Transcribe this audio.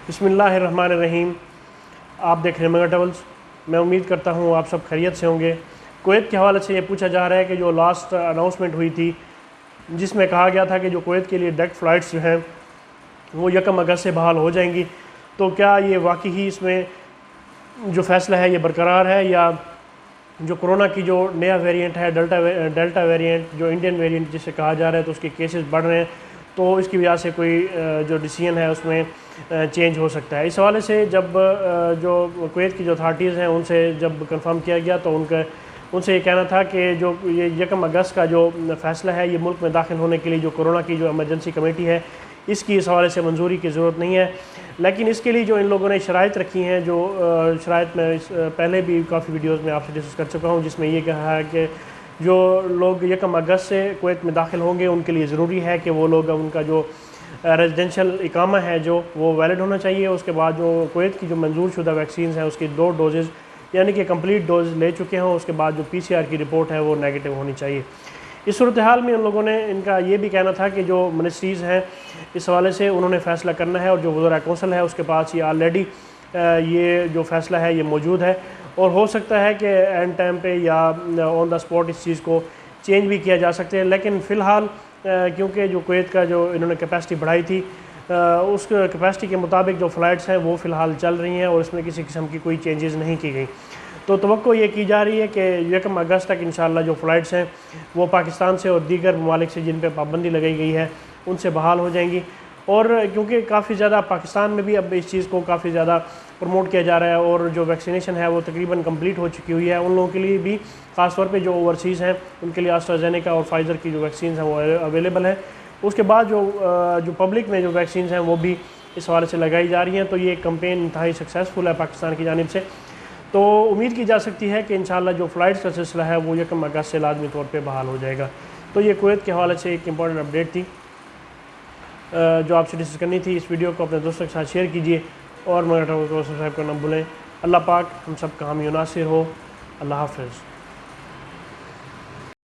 بسم اللہ الرحمن الرحیم۔ آپ دیکھ رہے ہیں مگا ٹریولز۔ میں امید کرتا ہوں آپ سب خیریت سے ہوں گے۔ کویت کے حوالے سے یہ پوچھا جا رہا ہے کہ جو لاسٹ اناؤنسمنٹ ہوئی تھی جس میں کہا گیا تھا کہ جو کویت کے لیے ڈائریکٹ فلائٹس جو ہیں وہ 1 اگست سے بحال ہو جائیں گی، تو کیا یہ واقعی ہی اس میں جو فیصلہ ہے یہ برقرار ہے، یا جو کرونا کی جو نیا ویریئنٹ ہے ڈیلٹا ویریئنٹ جو انڈین ویریئنٹ جسے کہا جا رہا ہے، تو اس کے کیسز بڑھ رہے ہیں، تو اس کی وجہ سے کوئی جو ڈیسیژن ہے اس میں چینج ہو سکتا ہے۔ اس حوالے سے جب جو کویت کی جو اتھارٹیز ہیں ان سے جب کنفرم کیا گیا تو ان سے یہ کہنا تھا کہ جو یہ 1 اگست کا جو فیصلہ ہے یہ ملک میں داخل ہونے کے لیے جو کرونا کی جو ایمرجنسی کمیٹی ہے اس کی اس حوالے سے منظوری کی ضرورت نہیں ہے، لیکن اس کے لیے جو ان لوگوں نے شرائط رکھی ہیں، جو شرائط میں پہلے بھی کافی ویڈیوز میں آپ سے ڈسکس کر چکا ہوں، جس میں یہ کہا ہے کہ جو لوگ 1 اگست سے کویت میں داخل ہوں گے ان کے لیے ضروری ہے کہ وہ لوگ ان کا جو ریزیڈنشل اقامہ ہے جو وہ ویلڈ ہونا چاہیے۔ اس کے بعد جو کویت کی جو منظور شدہ ویکسینز ہیں اس کی 2 ڈوزز یعنی کہ کمپلیٹ ڈوز لے چکے ہوں، اس کے بعد جو PCR کی رپورٹ ہے وہ نیگیٹو ہونی چاہیے۔ اس صورتحال میں ان لوگوں نے ان کا یہ بھی کہنا تھا کہ جو منسٹریز ہیں اس حوالے سے انہوں نے فیصلہ کرنا ہے، اور جو وزراء کونسل ہے اس کے پاس یہ آلریڈی یہ جو فیصلہ ہے یہ موجود ہے، اور ہو سکتا ہے کہ اینڈ ٹائم پہ یا آن دا اسپاٹ اس چیز کو چینج بھی کیا جا سکتے ہیں، لیکن فی الحال کیونکہ جو کویت کا جو انہوں نے کیپیسٹی بڑھائی تھی اس کیپیسٹی کے مطابق جو فلائٹس ہیں وہ فی الحال چل رہی ہیں، اور اس میں کسی قسم کی کوئی چینجز نہیں کی گئی۔ تو توقع یہ کی جا رہی ہے کہ 1 اگست تک انشاءاللہ جو فلائٹس ہیں وہ پاکستان سے اور دیگر ممالک سے جن پہ پابندی لگائی گئی ہے ان سے بحال ہو جائیں گی، اور کیونکہ کافی زیادہ پاکستان میں بھی اب اس چیز کو کافی زیادہ پروموٹ کیا جا رہا ہے، اور جو ویکسینیشن ہے وہ تقریباً کمپلیٹ ہو چکی ہوئی ہے ان لوگوں کے لیے بھی، خاص طور پہ جو اوورسیز ہیں ان کے لیے AstraZeneca اور فائزر کی جو ویکسینز ہیں وہ اویلیبل ہیں۔ اس کے بعد جو پبلک میں جو ویکسینز ہیں وہ بھی اس حوالے سے لگائی جا رہی ہیں، تو یہ کمپین انتہائی سکسیزفل ہے پاکستان کی جانب سے۔ تو امید کی جا سکتی ہے کہ انشاءاللہ جو فلائٹس کا سلسلہ ہے وہ 1 اگست سے لازمی طور پہ بحال ہو جائے گا۔ تو یہ کویت کے حوالے سے ایک امپورٹنٹ اپڈیٹ تھی جو آپ سے ڈسکس کرنی تھی۔ اس ویڈیو کو اپنے دوستوں کے ساتھ شیئر کیجیے، اور مگا ٹریولز کو سبسکرائب کرنا بھولیں۔ اللہ پاک ہم سب کا حامی و ناصر ہو۔ اللہ حافظ۔